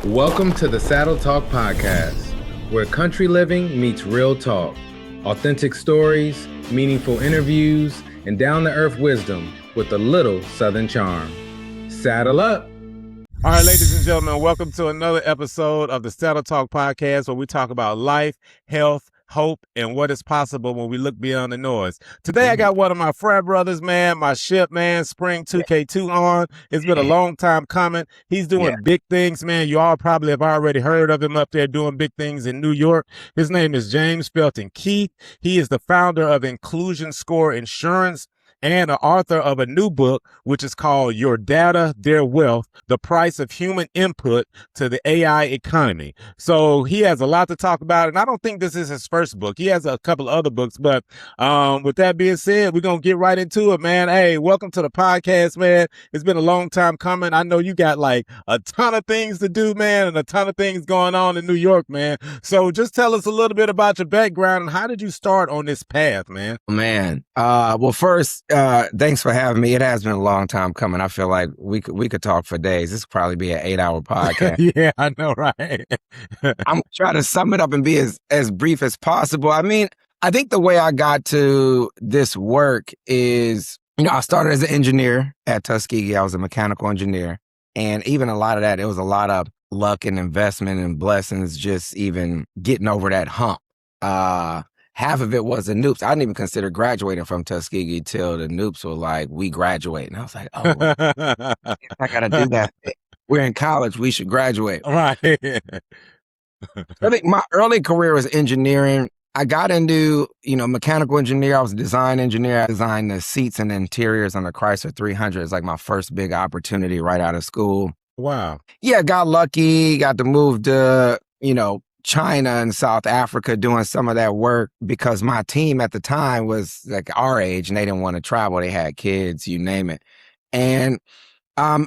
Welcome to the Saddle Talk Podcast, where country living meets real talk. Authentic stories, meaningful interviews, and down-to-earth wisdom with a little Southern charm. Saddle up. All right, ladies and gentlemen, welcome to another episode of the Saddle Talk Podcast, where we talk about life, health, hope, and what is possible when we look beyond the noise. Today, I got one of my frat brothers, man, my ship, man, Spring 2K2 on. It's been a long time coming. He's doing big things, man. You all probably have already heard of him up there doing big things in New York. His name is James Felton Keith. He is the founder of InclusionScore Insurance and an author of a new book, which is called Your Data, Their Wealth, The Price of Human Input to the AI Economy. So he has a lot to talk about, and I don't think this is his first book. He has a couple of other books, but with that being said, we're going to get right into it, man. Hey, welcome to the podcast, man. It's been a long time coming. I know you got like a ton of things to do, man, and a ton of things going on in New York, man. So just tell us a little bit about your background and how did you start on this path, man? Man, well, first, thanks for having me. It has been a long time coming. I feel like we could talk for days. This could probably be an 8-hour podcast. Yeah, I know, right? I'm trying to sum it up and be as brief as possible. I mean, I think the way I got to this work is, I started as an engineer at Tuskegee. I was a mechanical engineer. And even a lot of that, it was a lot of luck and investment and blessings, just even getting over that hump. Half of it was the Noops. I didn't even consider graduating from Tuskegee till the Noops were like, we graduate. And I was like, oh, I got to do that. We're in college. We should graduate. Right. I think my early career was engineering. I got into, mechanical engineer. I was a design engineer. I designed the seats and interiors on the Chrysler 300. It's like my first big opportunity right out of school. Wow. Yeah, got lucky. Got to move to, China and South Africa doing some of that work because my team at the time was like our age and they didn't want to travel. They had kids, you name it. And, I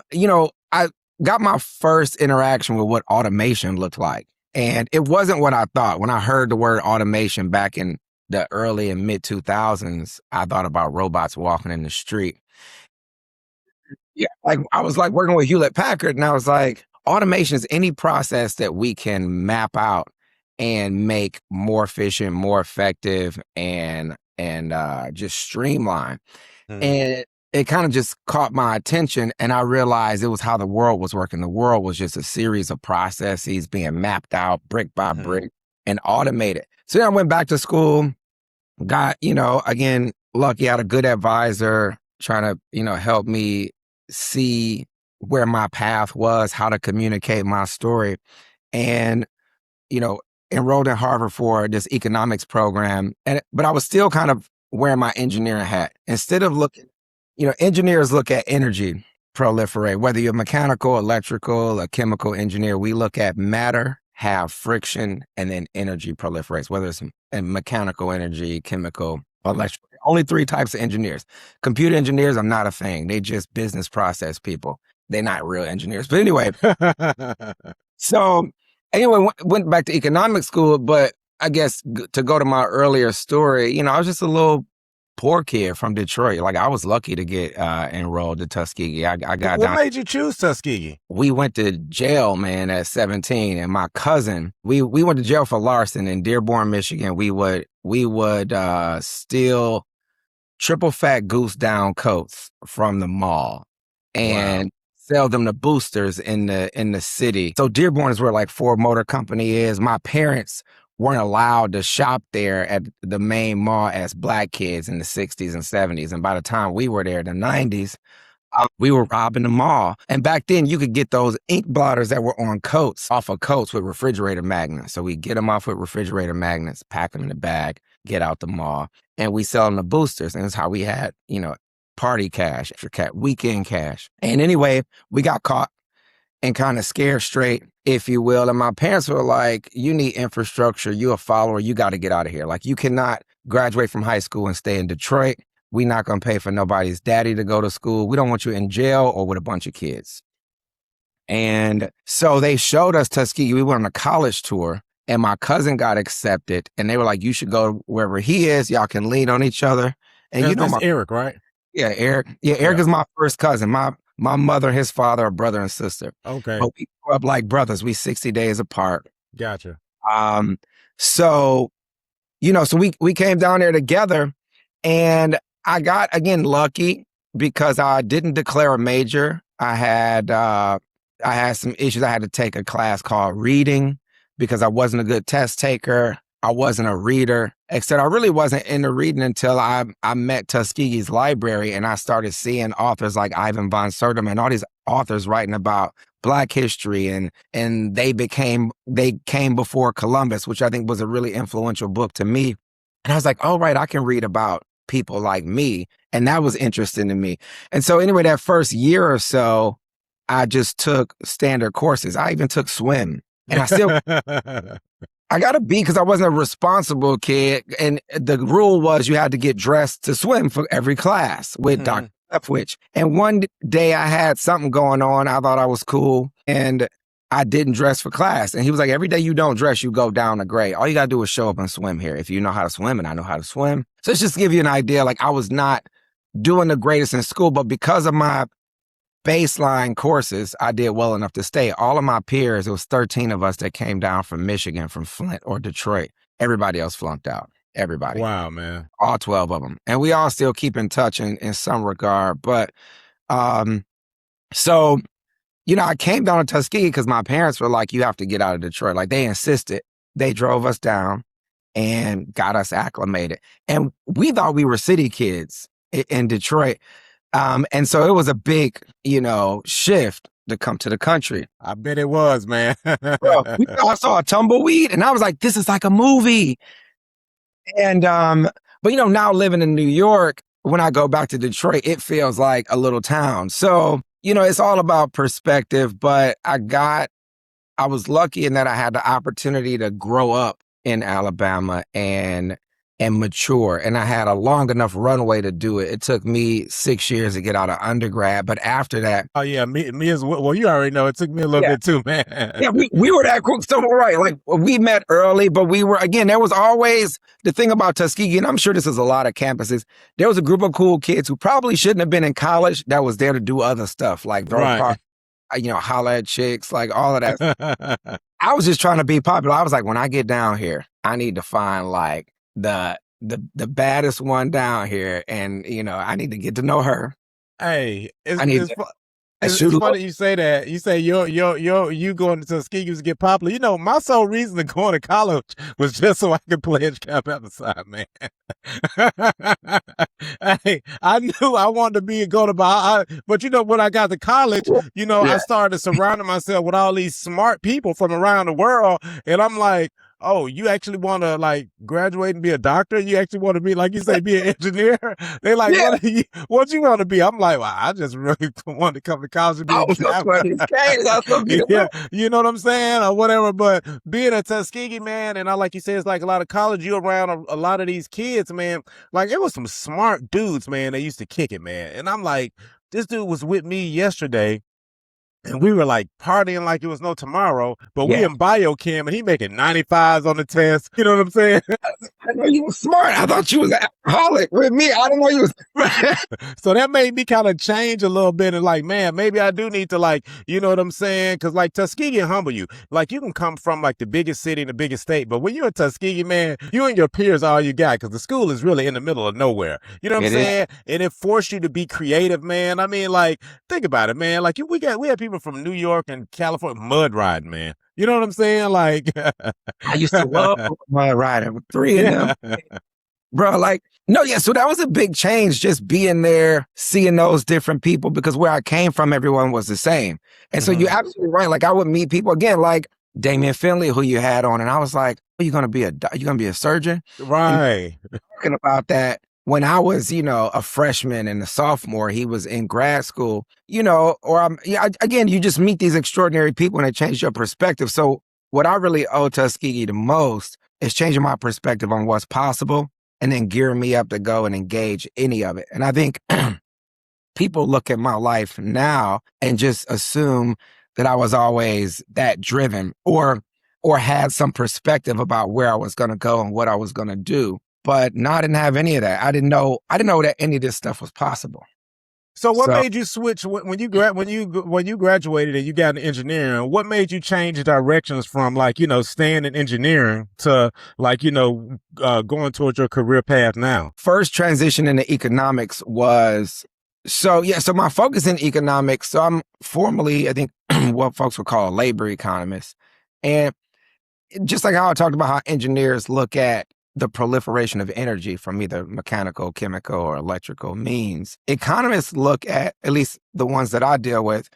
got my first interaction with what automation looked like. And it wasn't what I thought. When I heard the word automation back in the early and mid 2000s, I thought about robots walking in the street. Yeah, like I was like working with Hewlett Packard and I was like, automation is any process that we can map out and make more efficient, more effective, and just streamline. And it kind of just caught my attention, and I realized it was how the world was working. The world was just a series of processes being mapped out brick by brick and automated. So then I went back to school, got, again, lucky, I had a good advisor trying to, help me see where my path was, how to communicate my story, and, enrolled in Harvard for this economics program. But I was still kind of wearing my engineering hat. Instead of looking, engineers look at energy proliferate, whether you're mechanical, electrical, a chemical engineer, we look at matter, have friction, and then energy proliferates, whether it's mechanical energy, chemical, electrical. Only 3 types of engineers. Computer engineers are not a thing. They just business process people. They're not real engineers. But anyway, so anyway, went back to economics school, but I guess to go to my earlier story, I was just a little poor kid from Detroit. Like I was lucky to get enrolled to Tuskegee. I got What made you choose Tuskegee? We went to jail, man, at 17, and my cousin, we went to jail for larceny in Dearborn, Michigan. We would steal triple fat goose down coats from the mall and sell them to boosters in the city. So Dearborn is where like Ford Motor Company is. My parents weren't allowed to shop there at the main mall as black kids in the 60s and 70s. And by the time we were there in the 90s, we were robbing the mall. And back then you could get those ink blotters that were on coats, off of coats with refrigerator magnets. So we get them off with refrigerator magnets, pack them in a bag, get out the mall, and we sell them to boosters. And that's how we had, party cash, weekend cash. And anyway, we got caught and kind of scared straight, if you will. And my parents were like, you need infrastructure. You're a follower. You got to get out of here. Like you cannot graduate from high school and stay in Detroit. We're not going to pay for nobody's daddy to go to school. We don't want you in jail or with a bunch of kids. And so they showed us Tuskegee. We went on a college tour and my cousin got accepted and they were like, you should go wherever he is. Y'all can lean on each other. And That's Eric, right? Yeah, Eric. Yeah, Eric is my first cousin. My My mother and his father are brother and sister. Okay. But we grew up like brothers. We 60 days apart. Gotcha. So, so we came down there together, and I got, again, lucky because I didn't declare a major. I had some issues. I had to take a class called reading because I wasn't a good test taker. I wasn't a reader, except I really wasn't into reading until I met Tuskegee's library, and I started seeing authors like Ivan von Sertima and all these authors writing about Black history, and they came before Columbus, which I think was a really influential book to me. And I was like, oh, right, I can read about people like me. And that was interesting to me. And so anyway, that first year or so, I just took standard courses. I even took swim. And I still, I got a B because I wasn't a responsible kid. And the rule was you had to get dressed to swim for every class with Dr. Leftwich. And one day I had something going on. I thought I was cool. And I didn't dress for class. And he was like, every day you don't dress, you go down a grade. All you got to do is show up and swim here. If you know how to swim, and I know how to swim. So it's just to give you an idea, like I was not doing the greatest in school, but because of my baseline courses, I did well enough to stay. All of my peers, it was 13 of us that came down from Michigan, from Flint or Detroit. Everybody else flunked out. Everybody. Wow, man. All 12 of them. And we all still keep in touch in some regard. But so, I came down to Tuskegee because my parents were like, you have to get out of Detroit. Like they insisted. They drove us down and got us acclimated. And we thought we were city kids in Detroit. And so it was a big, shift to come to the country. I bet it was, man. Bro, I saw a tumbleweed and I was like, this is like a movie. And, but now living in New York, when I go back to Detroit, it feels like a little town. So, it's all about perspective, but I was lucky in that I had the opportunity to grow up in Alabama and mature. And I had a long enough runway to do it. It took me 6 years to get out of undergrad. But after that. Oh, yeah. Me as well. Well, you already know it took me a little bit too, man. Yeah, we were that group. So, right. Like we met early, but we were, again, there was always the thing about Tuskegee, and I'm sure this is a lot of campuses. There was a group of cool kids who probably shouldn't have been in college that was there to do other stuff, like throw a party, holler at chicks, like all of that. I was just trying to be popular. I was like, when I get down here, I need to find like the baddest one down here, and I need to get to know her. Hey, it's It's funny you say that. You say you going to Tuskegee to get popular. My sole reason to going to college was just so I could pledge Cap outside, man. Hey, I knew I wanted to go to but when I got to college, I started surrounding myself with all these smart people from around the world, and I'm like, oh, you actually want to like graduate and be a doctor? You actually want to be, like you say, be an engineer? They like, what you want to be? I'm like, well, I just really want to come to college and be a yeah, you know what I'm saying? Or whatever. But being a Tuskegee, man, and like you said, it's like a lot of college, you around a lot of these kids, man. Like it was some smart dudes, man, that used to kick it, man. And I'm like, this dude was with me yesterday. And we were like partying like it was no tomorrow, but we in biochem and he making 95s on the test. You know what I'm saying? I know you were smart. I thought you was an alcoholic with me. I didn't know you was. So that made me kind of change a little bit and like, man, maybe I do need to like, you know what I'm saying? Cause like Tuskegee humble you. Like you can come from like the biggest city in the biggest state, but when you're in Tuskegee, man, you and your peers are all you got because the school is really in the middle of nowhere. You know what I'm saying? And it forced you to be creative, man. I mean, like, think about it, man. Like we had people from New York and California mud riding, man. You know what I'm saying? Like I used to love mud riding with 3 of them. Bro, like, no, yeah. So that was a big change, just being there, seeing those different people, because where I came from, everyone was the same. And so you're absolutely right. Like I would meet people again, like Damian Finley, who you had on. And I was like, are you going to be a surgeon? Right. Talking about that. When I was, a freshman and a sophomore, he was in grad school, again, you just meet these extraordinary people and it changes your perspective. So what I really owe Tuskegee the most is changing my perspective on what's possible and then gearing me up to go and engage any of it. And I think people look at my life now and just assume that I was always that driven or had some perspective about where I was going to go and what I was going to do. But no, I didn't have any of that. I didn't know that any of this stuff was possible. So what So made you switch when you graduated and you got into engineering? What made you change directions from like, staying in engineering to like, going towards your career path now? first transition into economics was so my focus in economics. So I'm formally, I think, what folks would call a labor economist. And just like how I talked about how engineers look at the proliferation of energy from either mechanical, chemical, or electrical means, economists look at least the ones that I deal with,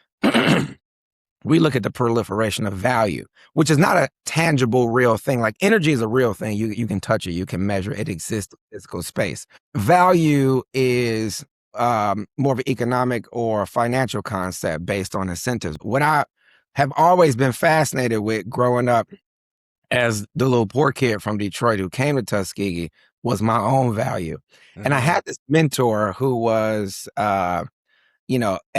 we look at the proliferation of value, which is not a tangible, real thing. Like energy is a real thing. You can touch it, you can measure it, exists in physical space. Value is more of an economic or financial concept based on incentives. What I have always been fascinated with growing up as the little poor kid from Detroit who came to Tuskegee was my own value. And I had this mentor who was, at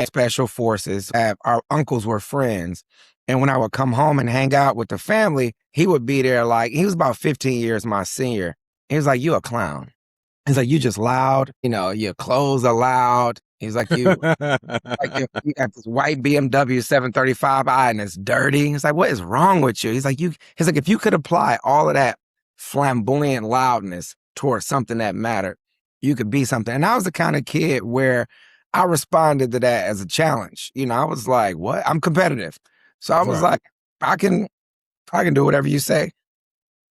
special forces. Our uncles were friends. And when I would come home and hang out with the family, he would be there like, he was about 15 years my senior. He was like, you a clown. He's like, you just loud, your clothes are loud. He's like, you got this white BMW 735i and it's dirty. He's like, what is wrong with you? He's like, if you could apply all of that flamboyant loudness towards something that mattered, you could be something. And I was the kind of kid where I responded to that as a challenge. I was like, what? I'm competitive. So I was like, I can do whatever you say.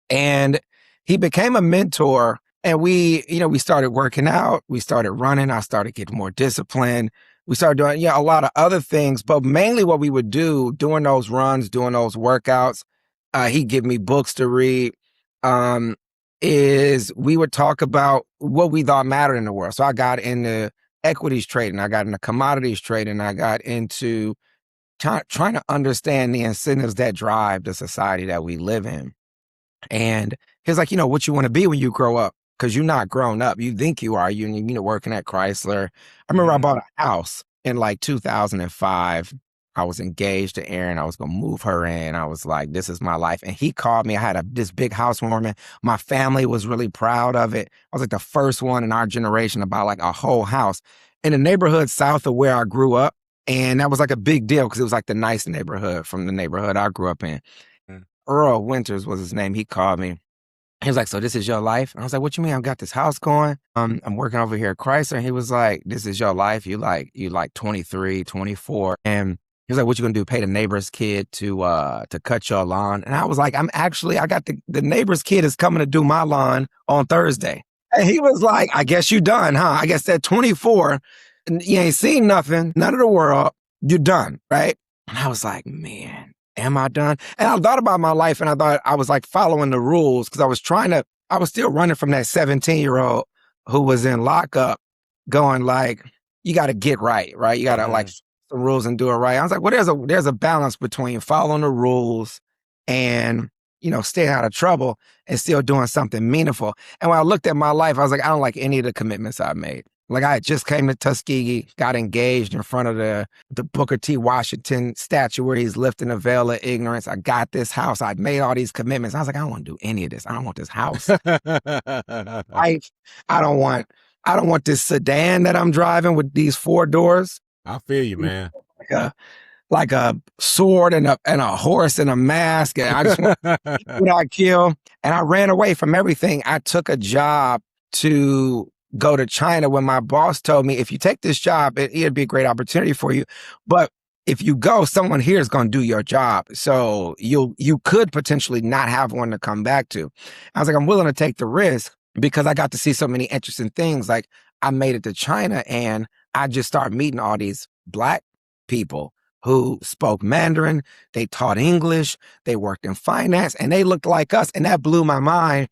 And he became a mentor. And we started working out, we started running, I started getting more disciplined. We started doing, a lot of other things, but mainly what we would do during those runs, doing those workouts, he'd give me books to read, is we would talk about what we thought mattered in the world. So I got into equities trading, I got into commodities trading, I got into trying to understand the incentives that drive the society that we live in. And he's like, what you want to be when you grow up? Because you're not grown up. You think you are. You're working at Chrysler. I remember I bought a house in like 2005. I was engaged to Erin. I was going to move her in. I was like, this is my life. And he called me. I had this big housewarming. My family was really proud of it. I was like the first one in our generation to buy like a whole house in the neighborhood south of where I grew up. And that was like a big deal because it was like the nice neighborhood from the neighborhood I grew up in. Earl Winters was his name. He called me. He was like, so this is your life? And I was like, what you mean? I've got this house going. I'm working over here at Chrysler. And he was like, this is your life. You like 23, 24. And he was like, what you gonna do? Pay the neighbor's kid to cut your lawn? And I was like, I got the neighbor's kid is coming to do my lawn on Thursday. And he was like, I guess you done, huh? I guess at 24, you ain't seen nothing, none of the world. You're done, right? And I was like, man, am I done? And I thought about my life and I thought I was like following the rules because I was still running from that 17-year-old who was in lockup going like, you got to get right? You got to like the rules and do it right. I was like, well, there's a balance between following the rules and, staying out of trouble and still doing something meaningful. And when I looked at my life, I was like, I don't like any of the commitments I made. Like I just came to Tuskegee, got engaged in front of the Booker T. Washington statue where he's lifting the veil of ignorance. I got this house. I made all these commitments. I was like, I don't want to do any of this. I don't want this house. I don't want this sedan that I'm driving with these 4 doors. I feel you, man. Like a sword and a horse and a mask. And I just want what I kill. And I ran away from everything. I took a job to go to China when my boss told me, if you take this job, it'd be a great opportunity for you. But if you go, someone here is going to do your job. So you could potentially not have one to come back to. I was like, I'm willing to take the risk because I got to see so many interesting things. Like I made it to China and I just started meeting all these Black people who spoke Mandarin. They taught English. They worked in finance and they looked like us. And that blew my mind.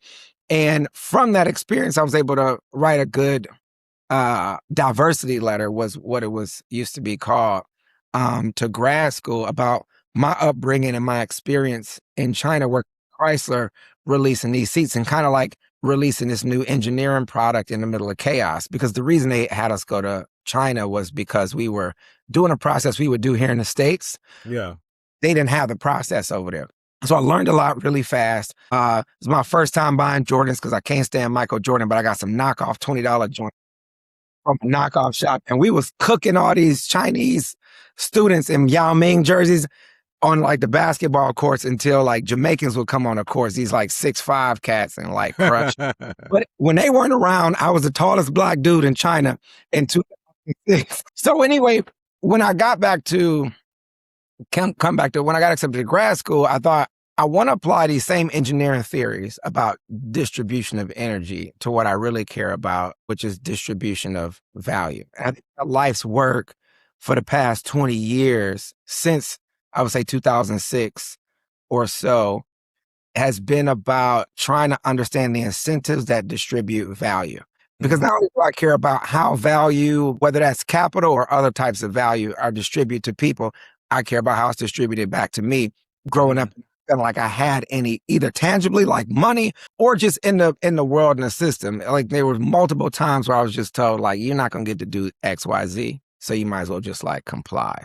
And from that experience, I was able to write a good diversity letter, was what it was used to be called, to grad school about my upbringing and my experience in China, where Chrysler releasing these seats and kind of like releasing this new engineering product in the middle of chaos. Because the reason they had us go to China was because we were doing a process we would do here in the States. Yeah. They didn't have the process over there. So I learned a lot really fast. It was my first time buying Jordans because I can't stand Michael Jordan, but I got some knockoff $20 joints from a knockoff shop, and we was cooking all these Chinese students in Yao Ming jerseys on like the basketball courts until like Jamaicans would come on the courts, these like 6'5" cats, and like crush. But when they weren't around, I was the tallest black dude in China in 2006. So anyway, when I got back to when I got accepted to grad school, I thought I want to apply these same engineering theories about distribution of energy to what I really care about, which is distribution of value. And I think my life's work for the past 20 years, since I would say 2006 or so, has been about trying to understand the incentives that distribute value. Because not only do I care about how value, whether that's capital or other types of value, are distributed to people, I care about how it's distributed back to me. Growing up, feeling like I had any, either tangibly like money or just in the world and the system. Like there were multiple times where I was just told like, you're not going to get to do X, Y, Z. So you might as well just like comply.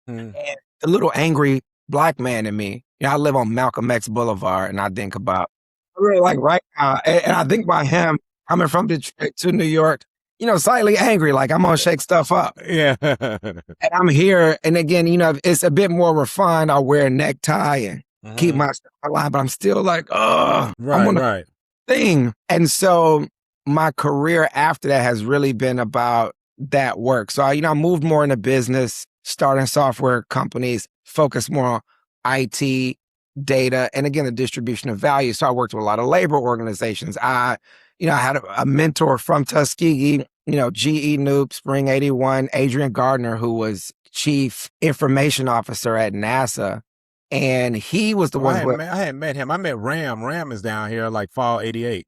And the little angry black man in me, you know, I live on Malcolm X Boulevard, and I think about, really like right now, and I think about him coming from Detroit to New York, you know, slightly angry, like I'm gonna shake stuff up. Yeah. And I'm here, and again, you know, it's a bit more refined. I'll wear a necktie and keep my stuff alive, but I'm still like, I'm on the thing. And so my career after that has really been about that work. So I moved more into business, starting software companies, focused more on IT, data, and again, the distribution of value. So I worked with a lot of labor organizations. I had a mentor from Tuskegee, GE Noob, Spring 81, Adrian Gardner, who was chief information officer at NASA. And he was the one who... I hadn't met him. I met Ram. Ram is down here like fall 88.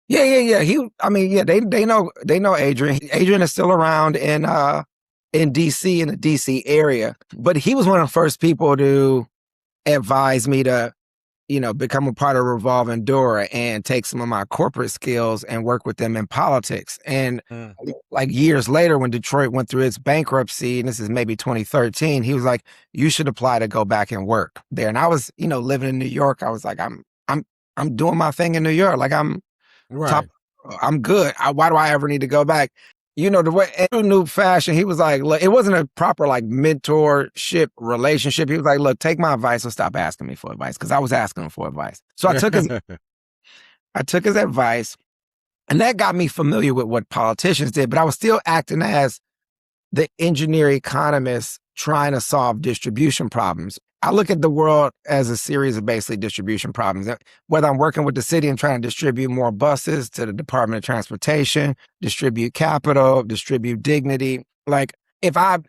Yeah. They know Adrian. Adrian is still around in DC, in the DC area. But he was one of the first people to advise me to, become a part of Revolving Door and take some of my corporate skills and work with them in politics. And like years later, when Detroit went through its bankruptcy, and this is maybe 2013, he was like, you should apply to go back and work there. And I was, living in New York. I was like, I'm doing my thing in New York. Like I'm good. Why do I ever need to go back? The way in new fashion, he was like, look, it wasn't a proper like mentorship relationship. He was like, look, take my advice or stop asking me for advice, because I was asking him for advice. So I took his advice, and that got me familiar with what politicians did, but I was still acting as the engineer economist trying to solve distribution problems. I look at the world as a series of basically distribution problems. Whether I'm working with the city and trying to distribute more buses to the Department of Transportation, distribute capital, distribute dignity. Like if I'm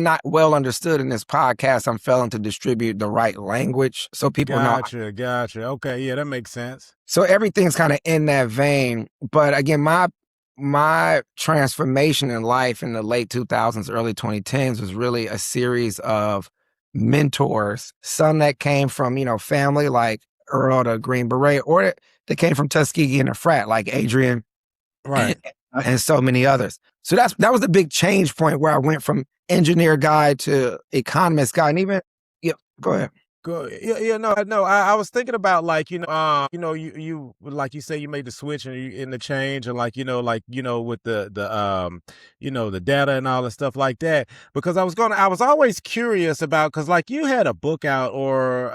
not well understood in this podcast, I'm failing to distribute the right language so people know. Gotcha. Okay, yeah, that makes sense. So everything's kind of in that vein. But again, my transformation in life in the late 2000s, early 2010s was really a series of mentors, some that came from, family like Earl the Green Beret, or that came from Tuskegee in a frat like Adrian, right, and so many others. So that was the big change point where I went from engineer guy to economist guy, and even go ahead. Good. Yeah. No. I was thinking about like you like you say you made the switch and in the change, and with the the data and all the stuff like that, because I was always curious about, because like you had a book out, or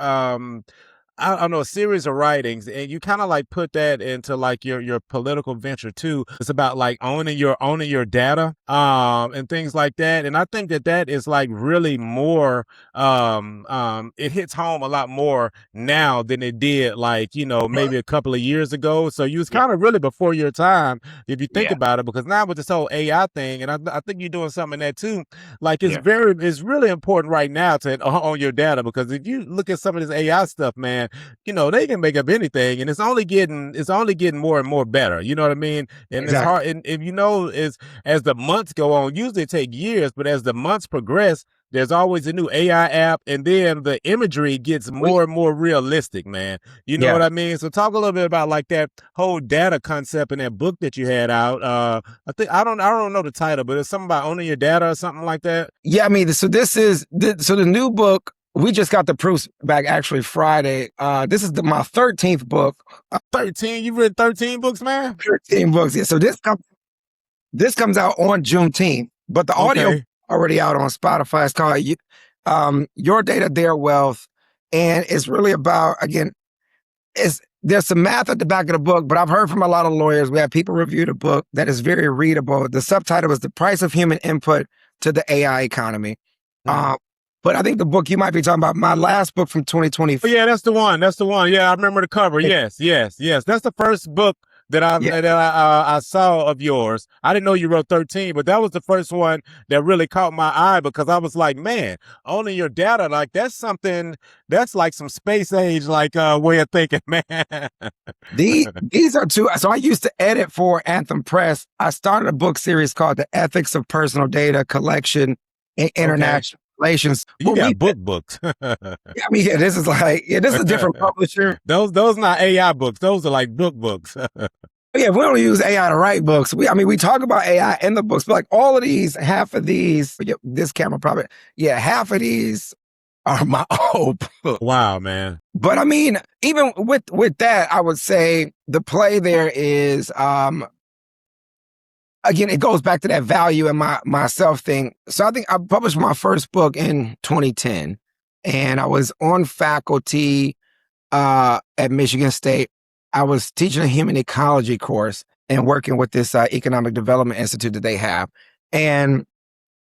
I don't know, a series of writings, and you kind of like put that into like your political venture too. It's about like owning your data, and things like that. And I think that is like really more, it hits home a lot more now than it did like, maybe a couple of years ago. So you was kind of really before your time, if you think about it, because now with this whole AI thing, and I think you're doing something in that too, like it's really important right now to own your data, because if you look at some of this AI stuff, man, they can make up anything, and it's only getting more and more better. You know what I mean? And It's hard. And if as the months go on, usually it take years, but as the months progress, there's always a new AI app, and then the imagery gets more and more realistic, man. You know what I mean? So talk a little bit about like that whole data concept in that book that you had out. I don't know the title, but it's something about owning your data or something like that. Yeah, I mean, so the new book. We just got the proofs back actually Friday. This is my 13th book. 13? You've written 13 books, man? 13 books, yeah. So This comes out on Juneteenth, but the audio Okay. already out on Spotify. It's called Your Data, Their Wealth. And it's really about, again, there's some math at the back of the book, but I've heard from a lot of lawyers. We have people review the book that is very readable. The subtitle is The Price of Human Input to the AI Economy. But I think the book you might be talking about, my last book from 2020. Oh, yeah, that's the one. That's the one. Yeah, I remember the cover. Yes. That's the first book that I saw of yours. I didn't know you wrote 13, but that was the first one that really caught my eye because I was like, man, owning your data, like that's something that's like some space age like way of thinking, man. These are two. So I used to edit for Anthem Press. I started a book series called The Ethics of Personal Data Collection in International Relations. You got books. This is a different publisher. Those not AI books. Those are like books. Yeah, we don't use AI to write books. We talk about AI in the books, but like all of these, half of these, this camera probably, half of these are my old books. Wow, man. But even with that, I would say the play there is, again, it goes back to that value and my self thing. So I think I published my first book in 2010, and I was on faculty at Michigan State. I was teaching a human ecology course and working with this economic development institute that they have. And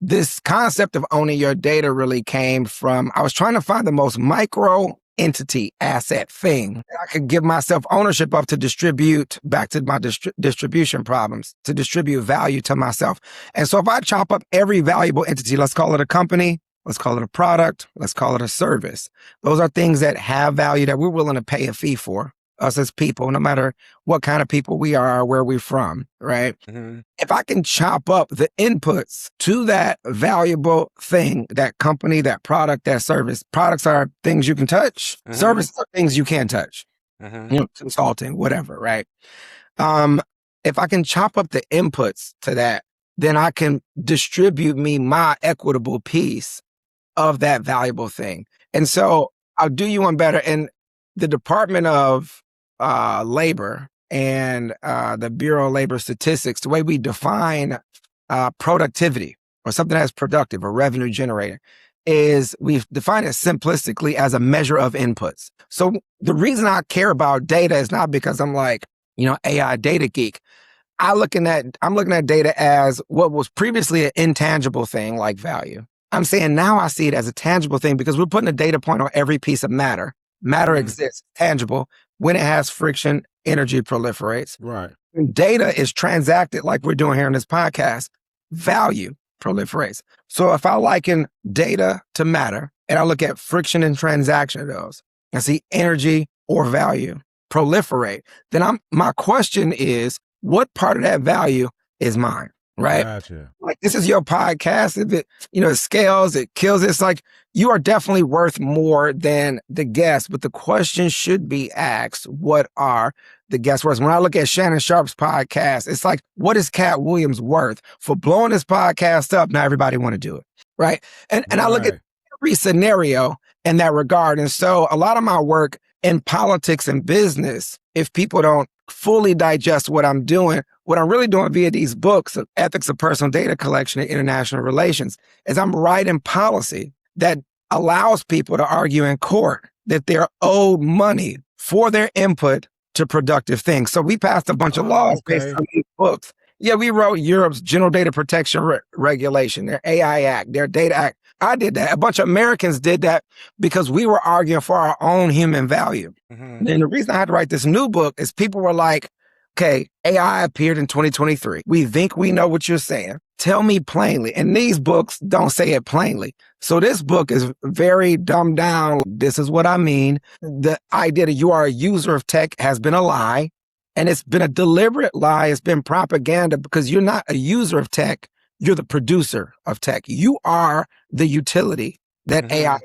this concept of owning your data really came from, I was trying to find the most micro entity asset thing that I could give myself ownership of to distribute back to my distribution problems, to distribute value to myself. And so if I chop up every valuable entity, let's call it a company, let's call it a product, let's call it a service. Those are things that have value that we're willing to pay a fee for, us as people, no matter what kind of people we are or where we're from, right? Mm-hmm. If I can chop up the inputs to that valuable thing, that company, that product, that service, products are things you can touch, mm-hmm. Services are things you can't touch, mm-hmm. Consulting, whatever, right? If I can chop up the inputs to that, then I can distribute me my equitable piece of that valuable thing. And so I'll do you one better. And the Department of Labor and the Bureau of Labor Statistics, the way we define productivity or something that's productive or revenue generator is we've defined it simplistically as a measure of inputs. So the reason I care about data is not because I'm like, AI data geek. I'm looking at data as what was previously an intangible thing like value. I'm saying now I see it as a tangible thing because we're putting a data point on every piece of matter. Matter exists, tangible. When it has friction, energy proliferates. Right. When data is transacted like we're doing here in this podcast, value proliferates. So if I liken data to matter and I look at friction and transaction of those, I see energy or value proliferate, then my question is, what part of that value is mine? Right? Gotcha. Like this is your podcast. If it, it scales, it kills. It's like you are definitely worth more than the guest, but the question should be asked, what are the guests worth? When I look at Shannon Sharp's podcast, it's like, what is Cat Williams worth for blowing this podcast up? Now everybody want to do it. Right. And I look at every scenario in that regard. And so a lot of my work in politics and business, if people don't fully digest what I'm doing, what I'm really doing via these books of Ethics of Personal Data Collection and International Relations is I'm writing policy that allows people to argue in court that they're owed money for their input to productive things. So we passed a bunch of laws based on these books. Yeah, we wrote Europe's General Data Protection Regulation, their AI Act, their Data Act. I did that. A bunch of Americans did that because we were arguing for our own human value. Mm-hmm. And the reason I had to write this new book is people were like, okay, AI appeared in 2023. We think we know what you're saying. Tell me plainly. And these books don't say it plainly. So this book is very dumbed down. This is what I mean. The idea that you are a user of tech has been a lie. And it's been a deliberate lie. It's been propaganda because you're not a user of tech. You're the producer of tech. You are the utility that mm-hmm. AI.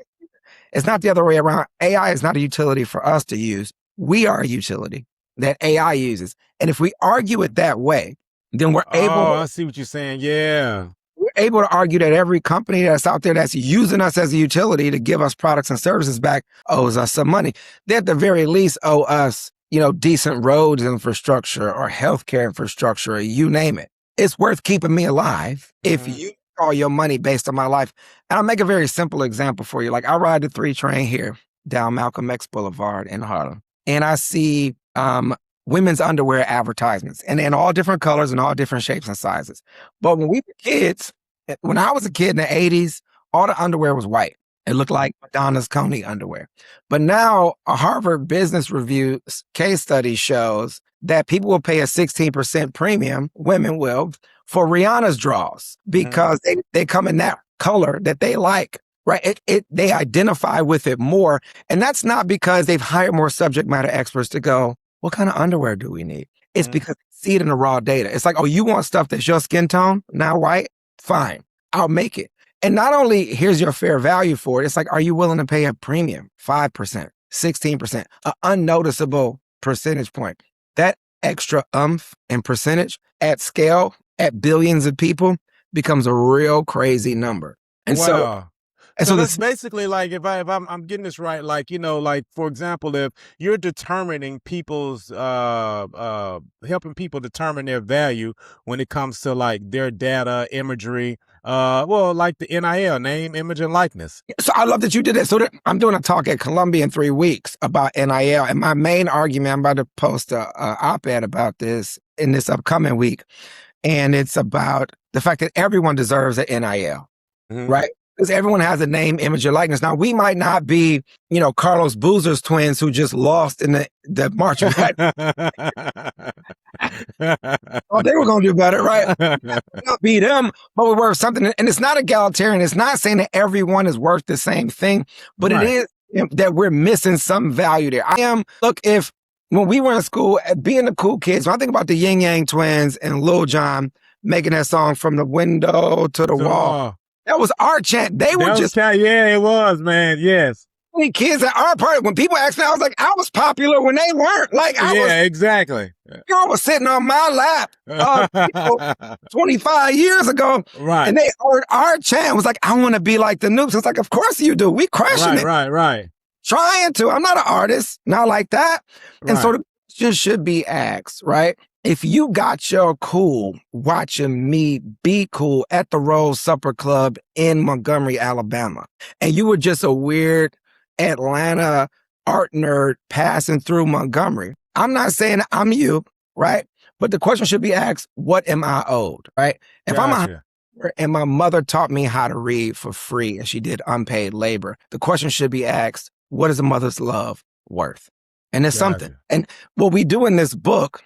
It's not the other way around. AI is not a utility for us to use. We are a utility that AI uses. And if we argue it that way, then we're able. Oh, I see what you're saying. Yeah. We're able to argue that every company that's out there that's using us as a utility to give us products and services back owes us some money. They at the very least owe us, decent roads infrastructure or healthcare infrastructure, or you name it. it's worth keeping me alive if you call your money based on my life. And I'll make a very simple example for you. Like I ride the 3 train here down Malcolm X Boulevard in Harlem, and I see women's underwear advertisements, and in all different colors and all different shapes and sizes. But when we were kids, when I was a kid in the 80s, all the underwear was white. It looked like Madonna's Coney underwear. But now a Harvard Business Review case study shows that people will pay a 16% premium, women will, for Rihanna's draws because they come in that color that they like, right? They identify with it more. And that's not because they've hired more subject matter experts to go, what kind of underwear do we need? It's because they see it in the raw data. It's like, oh, you want stuff that's your skin tone, not white? Fine, I'll make it. And not only here's your fair value for it, it's like, are you willing to pay a premium? 5%, 16%, an unnoticeable percentage point. That extra and percentage at scale, at billions of people, becomes a real crazy number. And wow. So that's this basically like, if I'm getting this right, like, you know, like, for example, if you're determining people's, helping people determine their value when it comes to like their data, imagery, well, like the NIL, name, image, and likeness. So I love that you did it. So I'm doing a talk at Columbia in 3 weeks about NIL. And my main argument, I'm about to post a op-ed about this in this upcoming week. And it's about the fact that everyone deserves an NIL, right? Because everyone has a name, image, or likeness. Now, we might not be, you know, Carlos Boozer's twins who just lost in the March of Oh, they were going to do better, right? Not be them, but we're worth something. And it's not egalitarian. It's not saying that everyone is worth the same thing, but it is that we're missing some value there. If when we were in school, being the cool kids, when I think about the Yin Yang twins and Lil Jon making that song From the Window to the Wall. That was our chant. They were just... Yeah, it was, man. Yes. Kids at our party, when people asked me, I was like, I was popular when they weren't. Like, exactly. Girl was sitting on my lap 25 years ago. Right. And they heard our chant. It was like, I want to be like the Noops. It's like, of course you do. We crushing it. Right. Trying to. I'm not an artist. Not like that. And so the question should be asked, right? If you got your cool watching me be cool at the Rose Supper Club in Montgomery, Alabama, and you were just a weird Atlanta art nerd passing through Montgomery, I'm not saying I'm you, right? But the question should be asked, what am I owed, right? If I'm and my mother taught me how to read for free and she did unpaid labor, the question should be asked, what is a mother's love worth? And there's something. And what we do in this book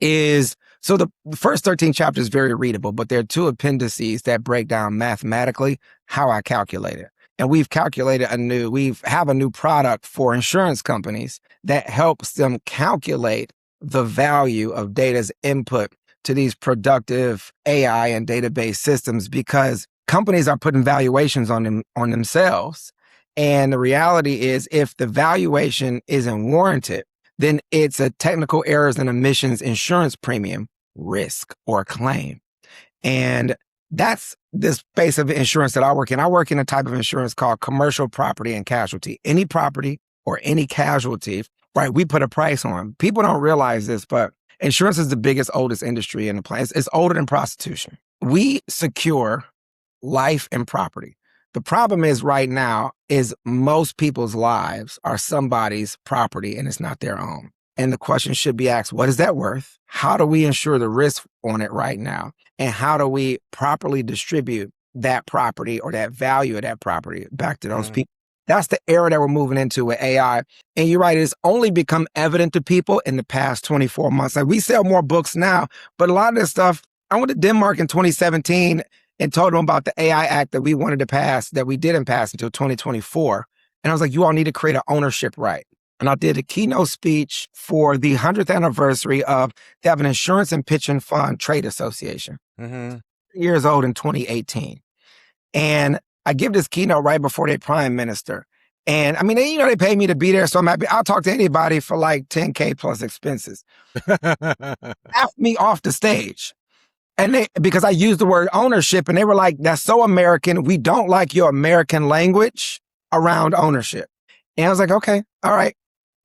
is, so the first 13 chapters is very readable, but there are 2 appendices that break down mathematically how I calculate it. And we've calculated we have a new product for insurance companies that helps them calculate the value of data's input to these productive AI and database systems, because companies are putting valuations on themselves. And the reality is, if the valuation isn't warranted, then it's a technical errors and omissions insurance premium risk or claim. And that's the space of insurance that I work in. I work in a type of insurance called commercial property and casualty. Any property or any casualty, right, we put a price on. People don't realize this, but insurance is the biggest, oldest industry in the planet. It's older than prostitution. We secure life and property. The problem is right now is most people's lives are somebody's property and it's not their own. And the question should be asked, what is that worth? How do we insure the risk on it right now? And how do we properly distribute that property or that value of that property back to those people? That's the era that we're moving into with AI. And you're right, it's only become evident to people in the past 24 months. Like, we sell more books now, but a lot of this stuff, I went to Denmark in 2017 and told them about the AI Act that we wanted to pass, that we didn't pass until 2024. And I was like, you all need to create an ownership right. And I did a keynote speech for the 100th anniversary of, they have an insurance and pension fund trade association. Years old in 2018. And I give this keynote right before their prime minister. And I mean, they pay me to be there. So I'm happy. I'll talk to anybody for like 10K plus expenses. F me off the stage. And because I used the word ownership, and they were like, that's so American. We don't like your American language around ownership. And I was like, okay, all right.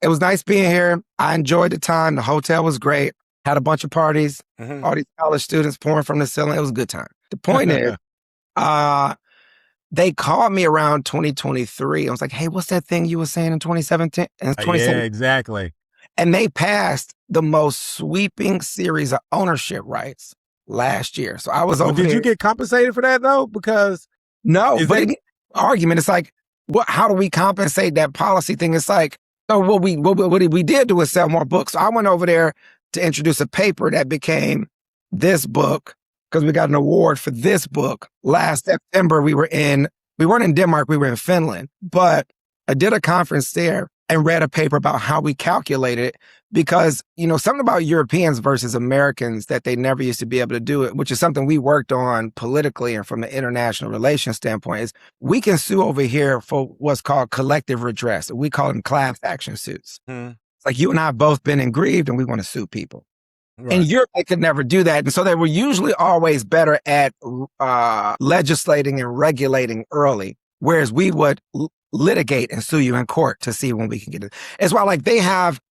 It was nice being here. I enjoyed the time. The hotel was great. had a bunch of parties, Mhm. all these college students pouring from the ceiling. It was a good time. The point is, they called me around 2023. I was like, hey, what's that thing you were saying in 2017? And it's Yeah, 2017. exactly. And they passed the most sweeping series of ownership rights last year. So I was Well, over did there. you get compensated for that though? Because No, is but that again, argument, it's like, how do we compensate that policy thing? It's like, no, what we did do is sell more books. So I went over there to introduce a paper that became this book because we got an award for this book. Last September, we weren't in Denmark, we were in Finland, but I did a conference there and read a paper about how we calculated it because, something about Europeans versus Americans that they never used to be able to do it, which is something we worked on politically and from an international relations standpoint, is we can sue over here for what's called collective redress. We call them class action suits. Mhm. It's like you and I have both been aggrieved and we want to sue people. In Right. Europe, they could never do that. And so they were usually always better at legislating and regulating early, whereas we would litigate and sue you in court to see when we can get it. It's why they have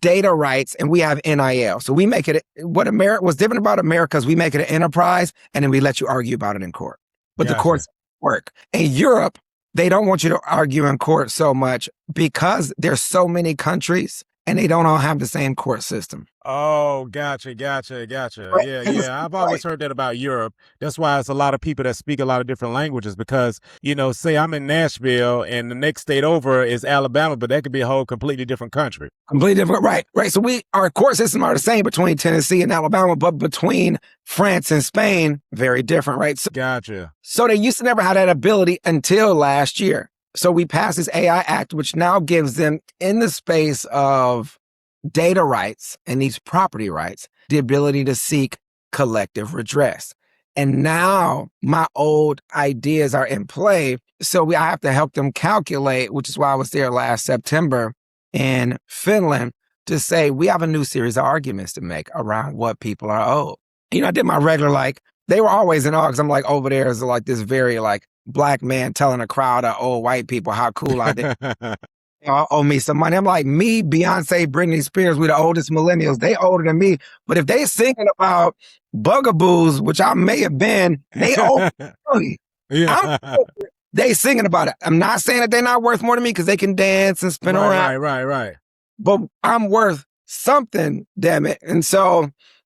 data rights and we have NIL. So we make it, what's different about America is we make it an enterprise and then we let you argue about it in court. But the Gotcha. courts work. In Europe, they don't want you to argue in court so much because there's so many countries and they don't all have the same court system. Oh, gotcha. Right. Yeah. I've always heard that about Europe. That's why it's a lot of people that speak a lot of different languages because, say I'm in Nashville and the next state over is Alabama, but that could be a whole completely different country. Completely different. Right. So our court system are the same between Tennessee and Alabama, but between France and Spain, very different, right? Gotcha. So they used to never have that ability until last year. So we passed this AI Act, which now gives them, in the space of data rights and these property rights, the ability to seek collective redress. And now my old ideas are in play. So I have to help them calculate, which is why I was there last September in Finland, to say we have a new series of arguments to make around what people are owed. I did my regular, they were always in awe because I'm over there as this very black man telling a crowd of old white people how cool I did. Owe me some money. I'm like, me, Beyonce, Britney Spears, we're the oldest millennials. They older than me. But if they singing about bugaboos, which I may have been, they owe me. Yeah. They singing about it. I'm not saying that they're not worth more than me because they can dance and spin around. Right. But I'm worth something, damn it. And so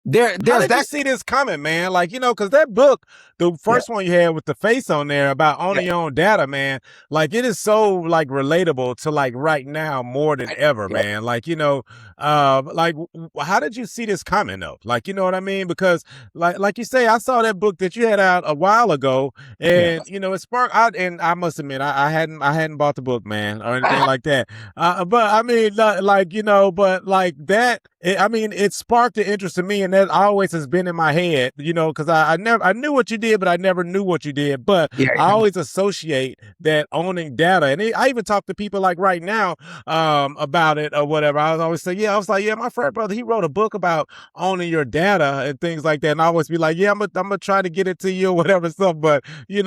there's How did that. you see this coming, man? Because that book, the first one you had with the face on there about owning your own data, man, it is so relatable to right now more than ever, man. How did you see this coming though? You know what I mean? Because like you say, I saw that book that you had out a while ago, and it sparked out. And I must admit, I hadn't bought the book, man, or anything like that. But I mean, it sparked the interest in me, and that always has been in my head, because I knew what you did, but I never knew what you did. But I always associate that owning data, and I even talk to people right now about it or whatever. I always say, my frat brother, he wrote a book about owning your data and things like that, and I always be like, I'm gonna try to get it to you or whatever stuff. But you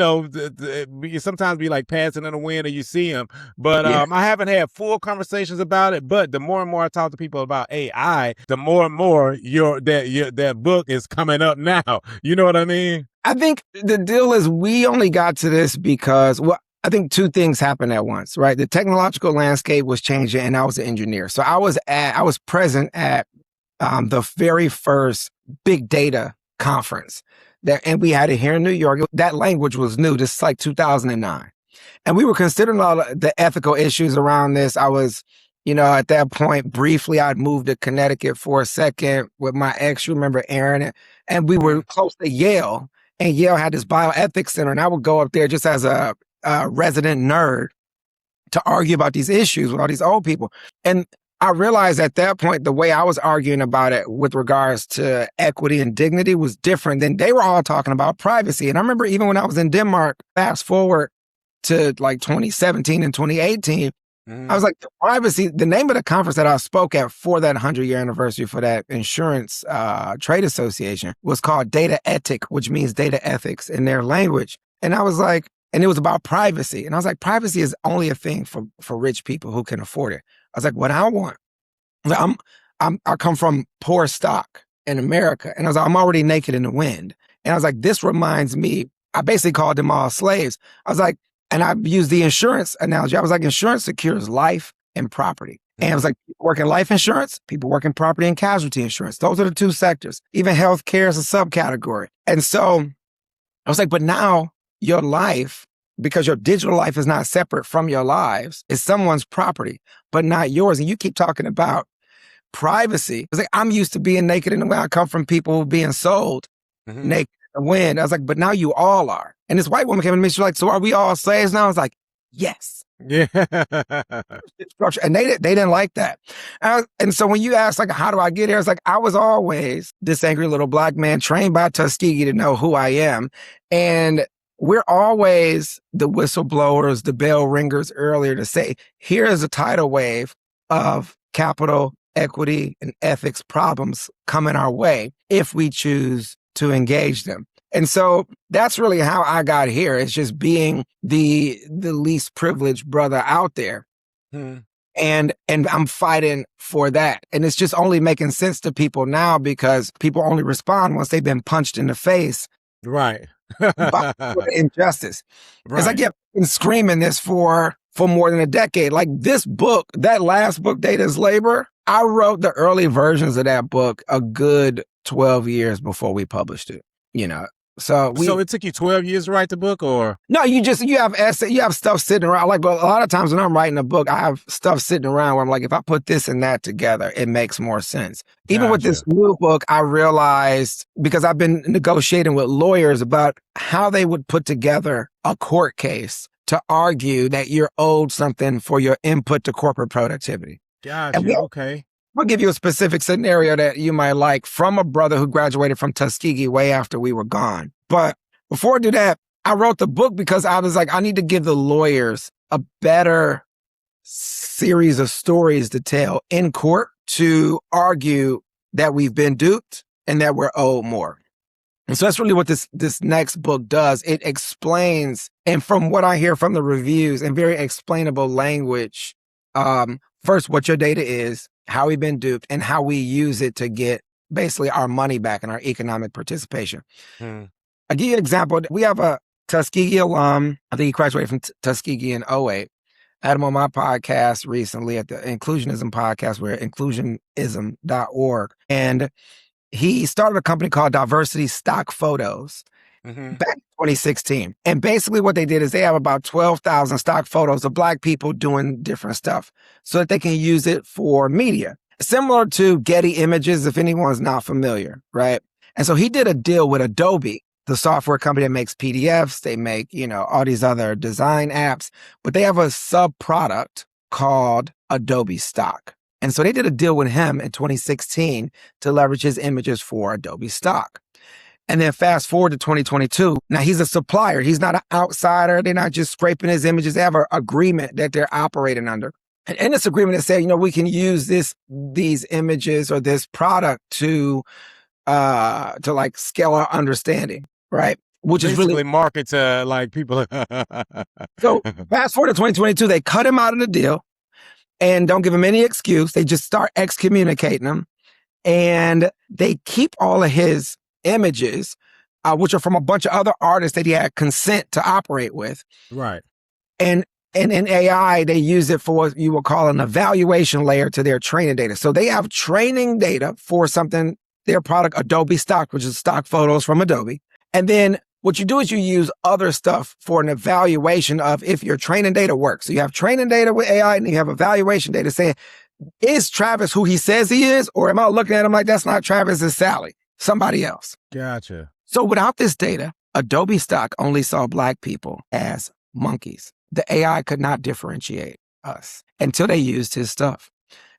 sometimes be passing in the wind, or you see them. But I haven't had full conversations about it. But the more and more I talk to people about AI, the more and more that book is coming up now. You know what I mean? I think the deal is we only got to this because, I think two things happened at once, right? The technological landscape was changing and I was an engineer. So I was present at the very first big data conference and we had it here in New York. That language was new. This is 2009. And we were considering all the ethical issues around this. I was, at that point, briefly, I'd moved to Connecticut for a second with my ex, you remember Aaron, and we were close to Yale, and Yale had this bioethics center, and I would go up there just as a resident nerd to argue about these issues with all these old people. And I realized at that point, the way I was arguing about it with regards to equity and dignity was different than they were all talking about privacy. And I remember even when I was in Denmark, fast forward to 2017 and 2018, I was like, privacy, the name of the conference that I spoke at for that 100-year anniversary for that insurance trade association was called Data Ethic, which means data ethics in their language. And I was like, and it was about privacy. And I was like, privacy is only a thing for rich people who can afford it. I was like, what I want, I come from poor stock in America. And I was like, I'm already naked in the wind. And I was like, this reminds me, I basically called them all slaves. I was like, and I used the insurance analogy. I was like, insurance secures life and property. And I was like, people work in life insurance, people work in property and casualty insurance. Those are the two sectors. Even healthcare is a subcategory. And so I was like, but now your life, because your digital life is not separate from your lives, is someone's property, but not yours. And you keep talking about privacy. It's like, I'm used to being naked in the wind. I come from people being sold naked in the wind. I was like, but now you all are. And this white woman came to me, she's like, so are we all slaves now? I was like, yes. Yeah. And they didn't like that. And so when you ask, like, how do I get here? It's like, I was always this angry little black man trained by Tuskegee to know who I am. And we're always the whistleblowers, the bell ringers earlier to say, here is a tidal wave of capital, equity, and ethics problems coming our way if we choose to engage them. And so that's really how I got here. It's just being the least privileged brother out there. And I'm fighting for that. And it's just only making sense to people now because people only respond once they've been punched in the face. Right. By injustice. Right. Because I kept screaming this for more than a decade. Like this book, that last book, Data is Labor, I wrote the early versions of that book a good 12 years before we published it, you know. So it took you 12 years to write the book, or? No, you have stuff sitting around. Like, but a lot of times when I'm writing a book, I have stuff sitting around where I'm like, if I put this and that together, it makes more sense. Even with this new book, I realized, because I've been negotiating with lawyers about how they would put together a court case to argue that you're owed something for your input to corporate productivity. Gotcha. Okay. I'll give you a specific scenario that you might like from a brother who graduated from Tuskegee way after we were gone. But before I do that, I wrote the book because I was like, I need to give the lawyers a better series of stories to tell in court to argue that we've been duped and that we're owed more. And so that's really what this next book does. It explains, and from what I hear from the reviews in very explainable language, first, what your data is, how we've been duped, and how we use it to get basically our money back and our economic participation. I'll give you an example. We have a Tuskegee alum. I think he graduated from Tuskegee in 2008. I had him on my podcast recently at the Inclusionism podcast. We're at inclusionism.org. And he started a company called Diversity Stock Photos back in 2016. And basically what they did is they have about 12,000 stock photos of Black people doing different stuff so that they can use it for media. Similar to Getty Images, if anyone's not familiar, right? And so he did a deal with Adobe, the software company that makes PDFs. They make, all these other design apps, but they have a sub-product called Adobe Stock. And so they did a deal with him in 2016 to leverage his images for Adobe Stock. And then fast forward to 2022. Now he's a supplier. He's not an outsider. They're not just scraping his images. They have an agreement that they're operating under. And in this agreement, it said, we can use these images or this product to like scale our understanding, right? Which basically is really market to like people. So fast forward to 2022, they cut him out of the deal and don't give him any excuse. They just start excommunicating him, and they keep all of his images, which are from a bunch of other artists that he had consent to operate with. Right. And in AI, they use it for what you will call an evaluation layer to their training data. So they have training data for something, their product, Adobe Stock, which is stock photos from Adobe. And then what you do is you use other stuff for an evaluation of if your training data works. So you have training data with AI and you have evaluation data saying, is Travis who he says he is? Or am I looking at him like that's not Travis, it's Sally, somebody else? Gotcha. So without this data, Adobe Stock only saw Black people as monkeys. The AI could not differentiate us until they used his stuff.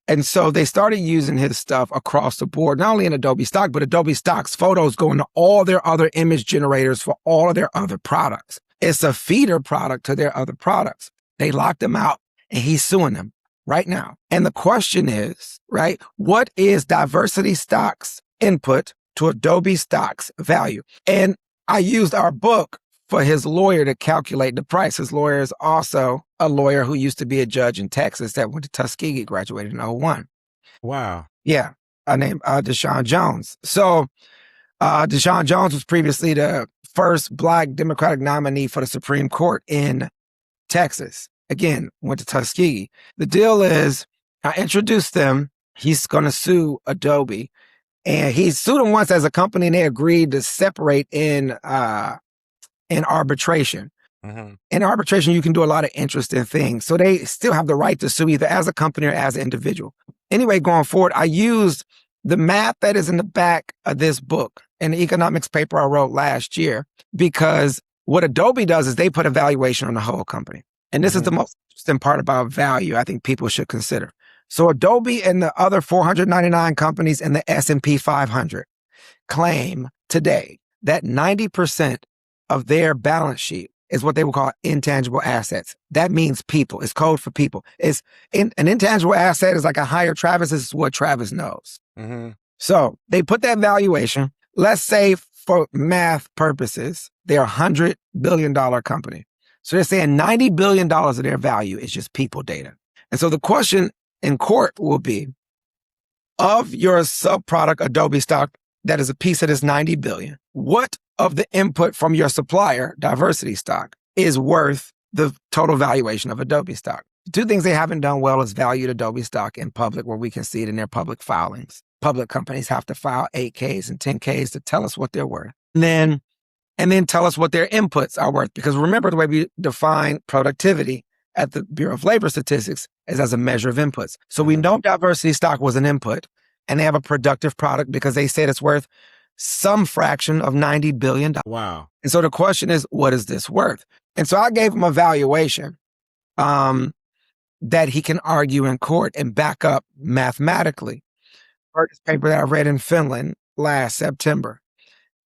And so they started using his stuff across the board, not only in Adobe Stock, but Adobe Stock's photos go into all their other image generators for all of their other products. It's a feeder product to their other products. They locked him out and he's suing them right now. And the question is, right, what is Diversity Stock's input to Adobe Stock's value? And I used our book for his lawyer to calculate the price. His lawyer is also a lawyer who used to be a judge in Texas that went to Tuskegee, graduated in 2001. Wow. Yeah, named Deshaun Jones. So Deshaun Jones was previously the first Black Democratic nominee for the Supreme Court in Texas. Again, went to Tuskegee. The deal is, I introduced them. He's going to sue Adobe. And he sued them once as a company, and they agreed to separate in arbitration. Mm-hmm. In arbitration, you can do a lot of interesting things. So they still have the right to sue either as a company or as an individual. Anyway, going forward, I used the math that is in the back of this book in the economics paper I wrote last year, because what Adobe does is they put a valuation on the whole company. And this is the most interesting part about value I think people should consider. So Adobe and the other 499 companies in the S&P 500 claim today that 90% of their balance sheet is what they would call intangible assets. That means people. It's code for people. An intangible asset is like a hire Travis. This is what Travis knows. Mm-hmm. So they put that valuation. Let's say for math purposes, they're a $100 billion company. So they're saying $90 billion of their value is just people data. And so the question in court will be, of your subproduct Adobe stock that is a piece of this 90 billion, what of the input from your supplier, diversity stock, is worth the total valuation of Adobe stock? Two things they haven't done well is valued Adobe stock in public, where we can see it in their public filings. Public companies have to file 8Ks and 10Ks to tell us what they're worth. And then tell us what their inputs are worth. Because remember, the way we define productivity at the Bureau of Labor Statistics is as a measure of inputs. So we know diversity stock was an input, and they have a productive product because they said it's worth some fraction of $90 billion. Wow. And so the question is, what is this worth? And so I gave him a valuation that he can argue in court and back up mathematically. For this paper that I read in Finland last September.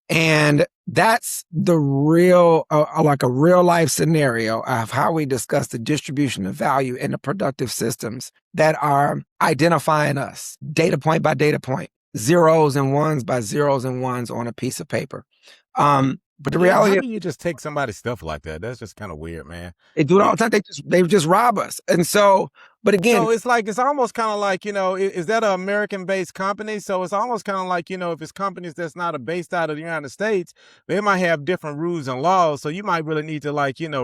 And that's the real, like a real life scenario of how we discuss the distribution of value in the productive systems that are identifying us data point by data point, zeros and ones by zeros and ones on a piece of paper. But the reality, how do you just take somebody's stuff like that? That's just kind of weird, man. They do it all the time. They just rob us. And so, but again, so it's almost kind of like, is that an American-based company? So it's almost kind of like, if it's companies that's not based out of the United States, they might have different rules and laws. So you might really need to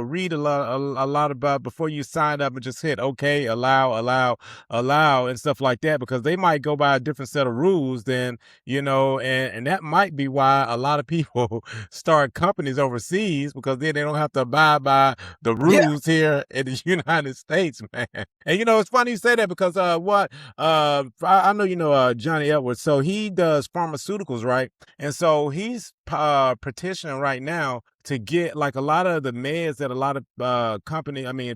read a lot about before you sign up and just hit okay, allow and stuff like that, because they might go by a different set of rules than, and that might be why a lot of people start companies overseas, because then they don't have to abide by the rules here in the United States, man. And it's funny you say that, because I know Johnny Edwards, so he does pharmaceuticals, right? And so he's petitioning right now to get like a lot of the meds that a lot of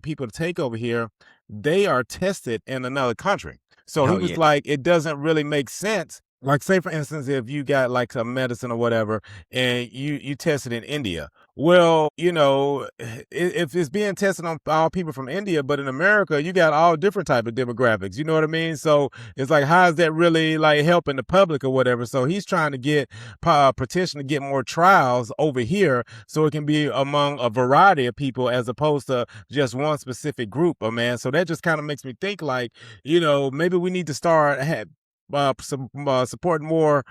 people take over here, they are tested in another country. So he was like, it doesn't really make sense. Like, say, for instance, if you got like some medicine or whatever, and you test it in India. Well, if it's being tested on all people from India, but in America, you got all different type of demographics. You know what I mean? So it's like, how is that really like helping the public or whatever? So he's trying to get petition to get more trials over here, so it can be among a variety of people as opposed to just one specific group, man. So that just kind of makes me think like, maybe we need to start supporting more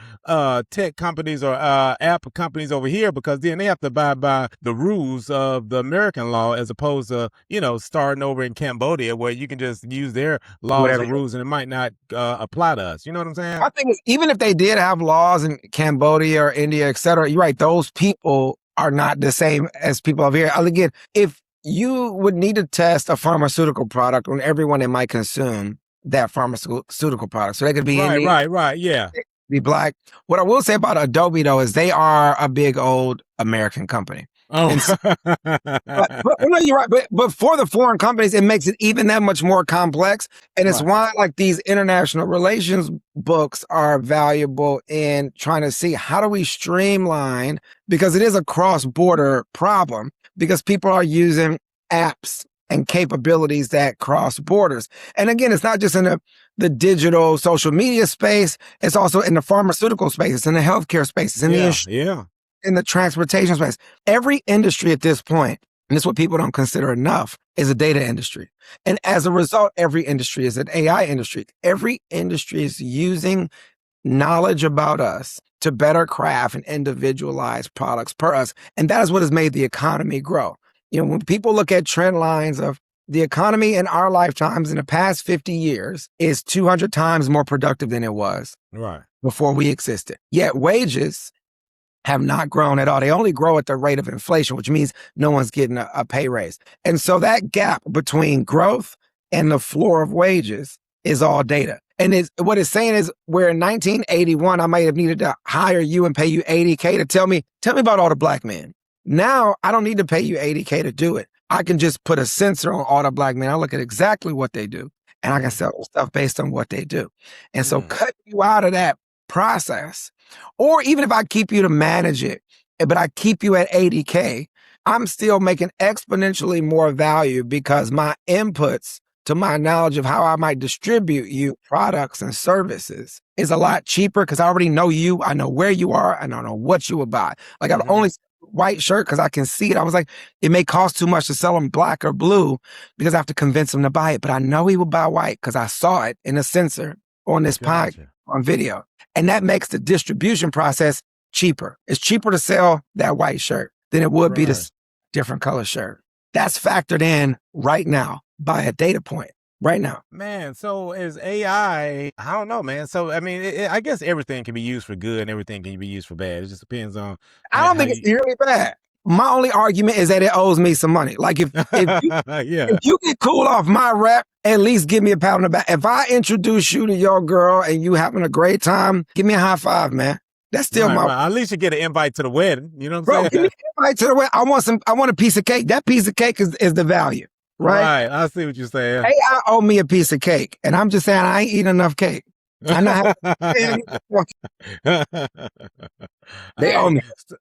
tech companies or app companies over here, because then they have to abide by the rules of the American law, as opposed to starting over in Cambodia, where you can just use their laws and rules and it might not apply to us. You know what I'm saying? I think even if they did have laws in Cambodia or India, et cetera, you're right, those people are not the same as people over here. Again, if you would need to test a pharmaceutical product on everyone that might consume that pharmaceutical product. So they could be right, yeah. Be Black. What I will say about Adobe, though, is they are a big old American company. Oh, but no, you're right. But for the foreign companies, it makes it even that much more complex. And it's why like these international relations books are valuable in trying to see how do we streamline, because it is a cross-border problem, because people are using apps and capabilities that cross borders. And again, it's not just in the digital social media space, it's also in the pharmaceutical space, it's in the healthcare space, it's in in the transportation space. Every industry at this point and it's what people don't consider enough, is a data industry. And as a result, every industry is an AI industry. Every industry is using knowledge about us to better craft and individualize products per us. And that is what has made the economy grow. When people look at trend lines of the economy in our lifetimes in the past 50 years is 200 times more productive than it was before we existed. Yet wages have not grown at all. They only grow at the rate of inflation, which means no one's getting a pay raise. And so that gap between growth and the floor of wages is all data. And what it's saying is, where in 1981, I might have needed to hire you and pay you $80K to tell me about all the black men. Now, I don't need to pay you $80K to do it. I can just put a sensor on all the black men. I look at exactly what they do, and I can sell stuff based on what they do. And so cut you out of that process. Or even if I keep you to manage it, but I keep you at $80K, I'm still making exponentially more value because my inputs to my knowledge of how I might distribute you products and services is a lot cheaper because I already know you. I know where you are. And I know what you would buy. Like I've only white shirt because I can see it. I was like, it may cost too much to sell him black or blue because I have to convince him to buy it. But I know he will buy white because I saw it in a sensor on this podcast on video. And that makes the distribution process cheaper. It's cheaper to sell that white shirt than it would be to different color shirt. That's factored in right now by a data point right now. Man, so is AI, I don't know, man. So, I mean, I guess everything can be used for good and everything can be used for bad. It just depends on. I don't think it's really bad. My only argument is that it owes me some money. Like if you get cool off my rep, at least give me a pat on the back. If I introduce you to your girl and you having a great time, give me a high five, man. That's still my. At least you get an invite to the wedding. You know what I'm saying? Give me an invite to the wedding. I want a piece of cake. That piece of cake is the value. Right. I see what you're saying. AI owe me a piece of cake. And I'm just saying I ain't eating enough cake. I know they owe me.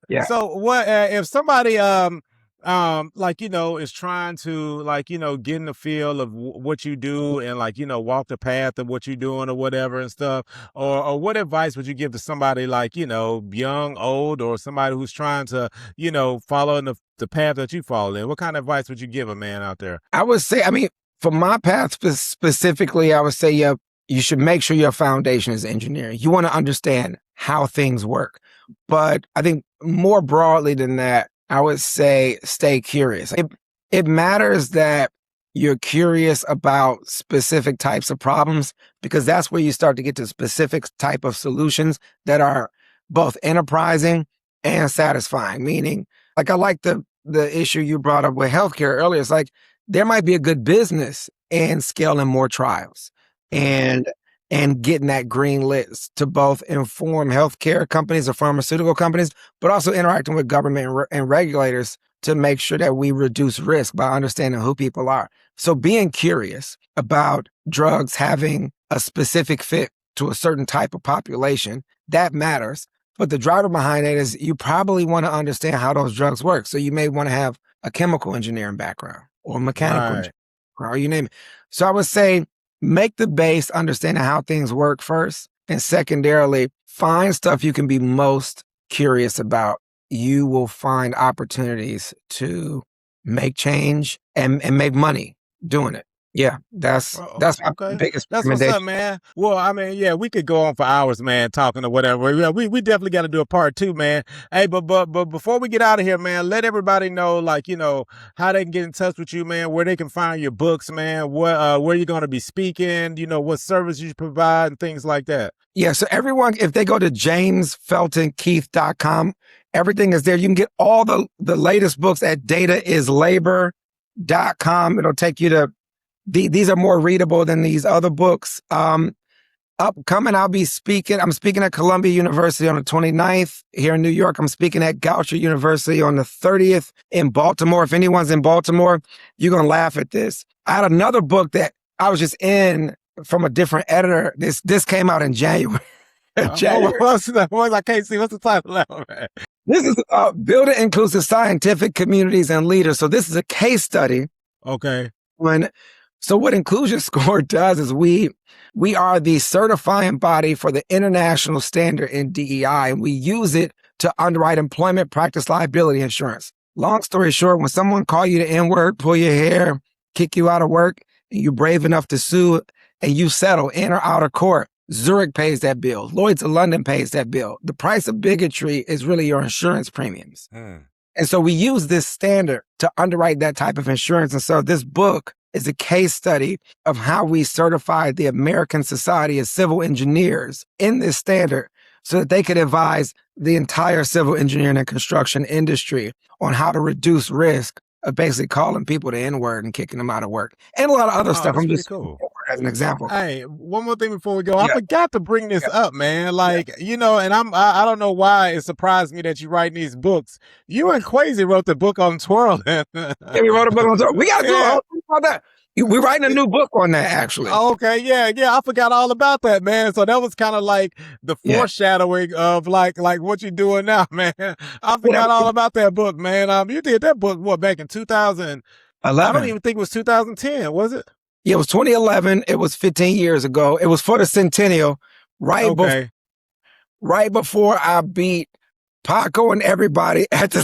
Yeah. So what if somebody is trying to get in the field of what you do and walk the path of what you're doing or whatever and stuff, or what advice would you give to somebody young, old, or somebody who's trying to follow in the path that you follow in? What kind of advice would you give a man out there? I would say, for my path specifically, I would say you should make sure your foundation is engineering. You want to understand how things work. But I think more broadly than that, I would say stay curious. It matters that you're curious about specific types of problems because that's where you start to get to specific type of solutions that are both enterprising and satisfying. Meaning, I like the issue you brought up with healthcare earlier. It's like there might be a good business in scaling more trials and getting that green lit to both inform healthcare companies or pharmaceutical companies, but also interacting with government and regulators to make sure that we reduce risk by understanding who people are. So being curious about drugs having a specific fit to a certain type of population, that matters. But the driver behind it is you probably want to understand how those drugs work. So you may want to have a chemical engineering background or mechanical engineering, or you name it. So I would say, make the base understanding how things work first. And secondarily, find stuff you can be most curious about. You will find opportunities to make change and make money doing it. Yeah, that's my biggest That's what's up, man. Well, we could go on for hours, man, talking or whatever. Yeah, we definitely got to do a part 2, man. Hey, but before we get out of here, man, let everybody know, how they can get in touch with you, man, where they can find your books, man, where you're going to be speaking, what service you provide and things like that. Yeah, so everyone, if they go to jamesfeltonkeith.com, everything is there. You can get all the latest books at dataislabor.com. It'll take you to these are more readable than these other books. Upcoming, I'm speaking at Columbia University on the 29th here in New York. I'm speaking at Goucher University on the 30th in Baltimore. If anyone's in Baltimore, you're going to laugh at this. I had another book that I was just in from a different editor. This came out in January. I can't see. What's the title now, man? This is Building Inclusive Scientific Communities and Leaders. So this is a case study. Okay. So what InclusionScore does is we are the certifying body for the international standard in DEI, and we use it to underwrite employment practice liability insurance. long story short, when someone call you the N-word, pull your hair, kick you out of work, and you're brave enough to sue and you settle in or out of court, Zurich pays that bill. Lloyd's of London pays that bill. The price of bigotry is really your insurance premiums. And so we use this standard to underwrite that type of insurance. And so this book is a case study of how we certified the American Society of Civil Engineers in this standard so that they could advise the entire civil engineering and construction industry on how to reduce risk of basically calling people the N-word and kicking them out of work. And a lot of other stuff. I'm just cool. As an example. Hey, one more thing before we go. I forgot to bring this up, man. Like, you know, and I don't know why it surprised me that you writing these books. You and Quasi wrote the book on twirling. We wrote a book on twirling. We got to do a whole thing about that. We're writing a new book on that, actually. Okay, yeah. I forgot all about that, man. So that was kind of like the foreshadowing of like what you're doing now, man. I forgot all about that book, man. You did that book, what, back in 2011? I don't even think it was 2010, was it? Yeah, it was 2011. It was 15 years ago. It was for the centennial, right before I beat Paco and everybody at the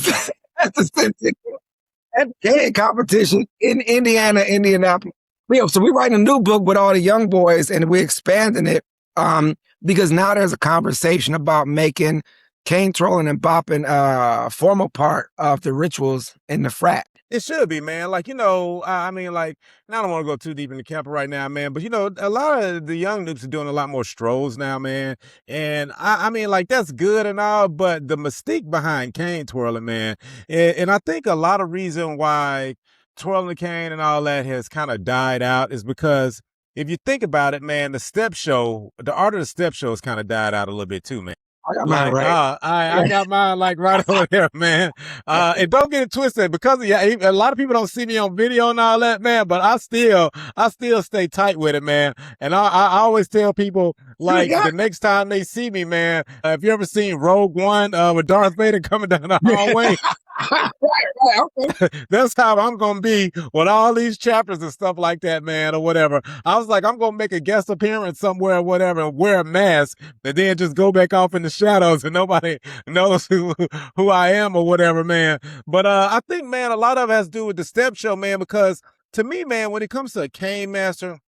centennial. At the competition in Indianapolis. Yeah, so we're writing a new book with all the young boys and we're expanding it because now there's a conversation about making cane trolling and bopping a formal part of the rituals in the frat. It should be, man. Like, you know, I mean, like, and I don't want to go too deep in the camp right now, man, but, you know, a lot of the young nukes are doing a lot more strolls now, man. And I mean, like, that's good and all, but the mystique behind cane twirling, man, and I think a lot of reason why twirling the cane and all that has kind of died out is because if you think about it, man, the art of the step show has kind of died out a little bit too, man. I got mine right. I got mine like right over there, man. And don't get it twisted because a lot of people don't see me on video and all that, man. But I still stay tight with it, man. And I always tell people like the next time they see me, man. Have you ever seen Rogue One with Darth Vader coming down the hallway? Okay. That's how I'm gonna be with all these chapters and stuff like that, man, or whatever. I was like, I'm gonna make a guest appearance somewhere or whatever and wear a mask and then just go back off in the shadows and nobody knows who I am or whatever, man. But I think, man, a lot of it has to do with the step show, man, because to me, man, when it comes to a cane master,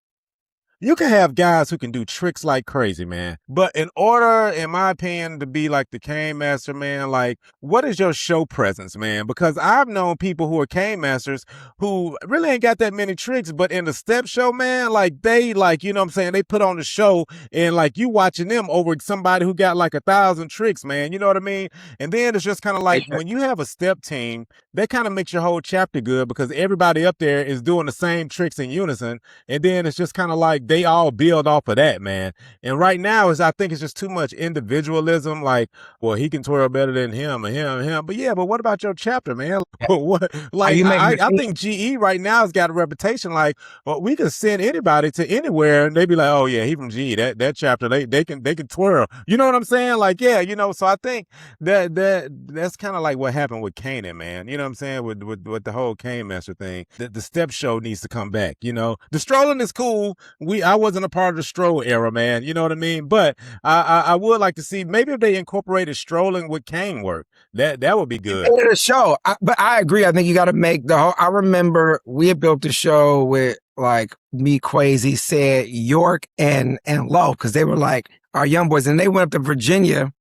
you can have guys who can do tricks like crazy, man. But in order, in my opinion, to be like the cane master, man, like, what is your show presence, man? Because I've known people who are cane masters who really ain't got that many tricks, but in the step show, man, like, they, like, you know what I'm saying? They put on the show and, like, you watching them over somebody who got, like, 1,000 tricks, man. You know what I mean? And then it's just kind of like, when you have a step team, that kind of makes your whole chapter good because everybody up there is doing the same tricks in unison. And then it's just kind of like, they all build off of that, man. And right now I think it's just too much individualism. Like, well, he can twirl better than him and him and him. But yeah, but what about your chapter, man? What? Like, I think GE right now has got a reputation like, well, we can send anybody to anywhere and they be like, oh yeah, he from GE. That chapter, they can twirl. You know what I'm saying? Like, yeah, you know. So I think that's kind of like what happened with Kanan, man. You know what I'm saying? With the whole cane master thing, the step show needs to come back. You know, the strolling is cool. I wasn't a part of the stroll era, man. You know what I mean? But I would like to see maybe if they incorporated strolling with cane work, that would be good. The show, but I agree. I think you got to make the whole. I remember we had built the show with like me, Quasi, Said, York, and Low because they were like our young boys, and they went up to Virginia,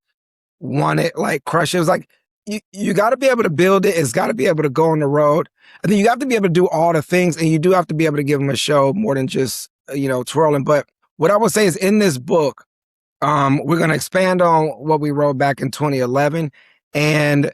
won it, like crush it. It was like you got to be able to build it. It's got to be able to go on the road. I think you have to be able to do all the things, and you do have to be able to give them a show more than just twirling. But what I would say is in this book, we're going to expand on what we wrote back in 2011. And,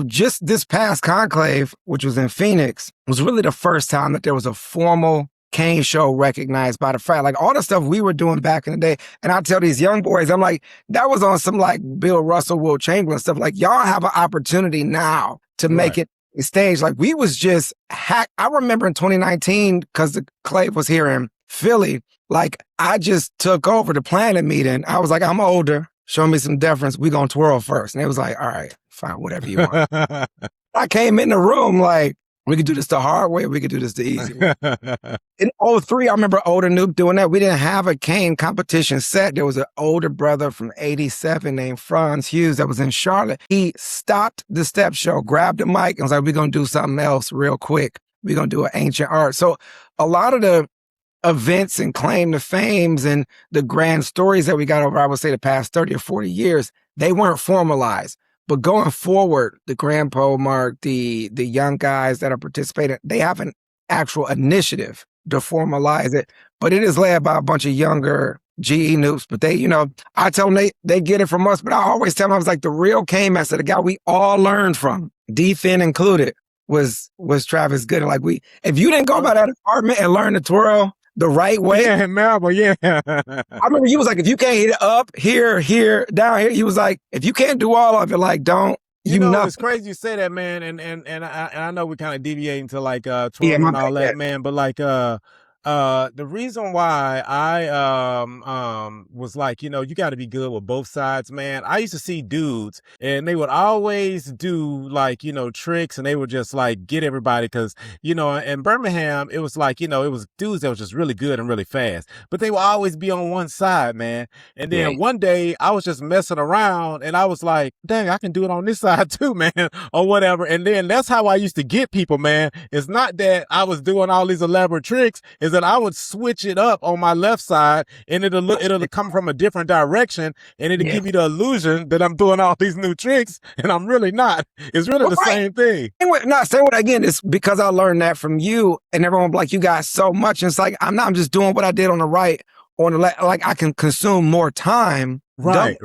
just this past conclave, which was in Phoenix, was really the first time that there was a formal cane show recognized by the frat. Like all the stuff we were doing back in the day. And I tell these young boys, I'm like, that was on some like Bill Russell, Will Chamberlain stuff. Like y'all have an opportunity now to make it stage. Like we was just hacked. I remember in 2019, because the clave was here in Philly, like I just took over the planning meeting. I was like, I'm older. Show me some deference. We gonna twirl first. And it was like, all right, fine, whatever you want. I came in the room like, We could do this the hard way, or we could do this the easy way. In '03, I remember Older Nuke doing that. We didn't have a cane competition set. There was an older brother from '87 named Franz Hughes that was in Charlotte. He stopped the step show, grabbed the mic, and was like, we're going to do something else real quick. We're going to do an ancient art. So a lot of the events and claim to fames and the grand stories that we got over, I would say, the past 30 or 40 years, they weren't formalized. But going forward, the Grand Pole Mark, the young guys that are participating, they have an actual initiative to formalize it. But it is led by a bunch of younger GE noobs. But they, I tell them they get it from us. But I always tell them, I was like, the real K master, the guy we all learned from, D-Fin included, was Travis Gooden. Like if you didn't go by that apartment and learn to twirl the right way. Yeah, Marvel, yeah. I remember he was like, if you can't hit it up, here, down here, he was like, if you can't do all of it, like, don't. You know, it's crazy you say that, man, and I know we're kind of deviating to like twirling and all that, man, but like the reason why I was like, you got to be good with both sides, man. I used to see dudes and they would always do like, tricks, and they would just like get everybody because, in Birmingham, it was like, it was dudes that was just really good and really fast, but they would always be on one side, man. And then one day I was just messing around and I was like, dang, I can do it on this side too, man, or whatever. And then that's how I used to get people, man. It's not that I was doing all these elaborate tricks, is that I would switch it up on my left side and it'll come from a different direction, and it'll give you the illusion that I'm doing all these new tricks, and I'm really not. It's really the same thing. Again, it's because I learned that from you, and everyone like, you got so much. And it's like, I'm just doing what I did on the right, on the left. Like I can consume more time. Right.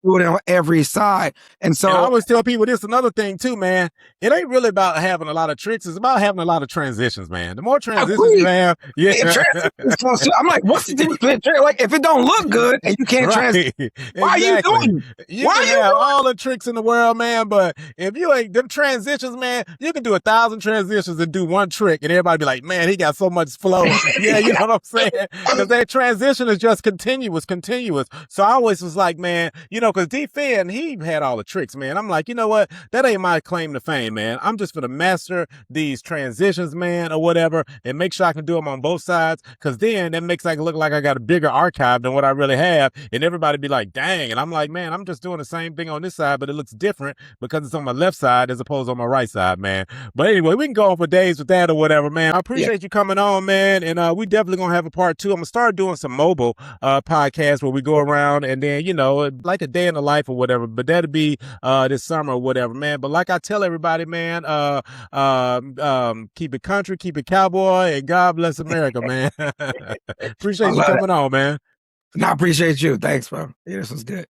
Do it on every side. And so I always tell people this, another thing too, man. It ain't really about having a lot of tricks. It's about having a lot of transitions, man. The more transitions you have, I'm like, what's the difference? Like, if it don't look good and you can't transition, why are you doing it? You can have all the tricks in the world, man, but if you ain't them transitions, man, you can do 1,000 transitions and do one trick, and everybody be like, man, he got so much flow. Yeah, you know what I'm saying? Because that transition is just continuous. So I always was like, man, because D-Fin, he had all the tricks, man. I'm like, you know what? That ain't my claim to fame, man. I'm just going to master these transitions, man, or whatever, and make sure I can do them on both sides, because then that makes it look like I got a bigger archive than what I really have, and everybody be like, dang. And I'm like, man, I'm just doing the same thing on this side, but it looks different because it's on my left side as opposed to on my right side, man. But anyway, we can go on for days with that or whatever, man. I appreciate you coming on, man, and we definitely going to have a part 2. I'm going to start doing some mobile podcasts where we go around and then, like a day in the life or whatever, but that'll be this summer or whatever, man. But like I tell everybody, man, keep it country, keep it cowboy, and God bless America, man. Appreciate you coming on, man. I appreciate you. Thanks, bro. Yeah, this was good.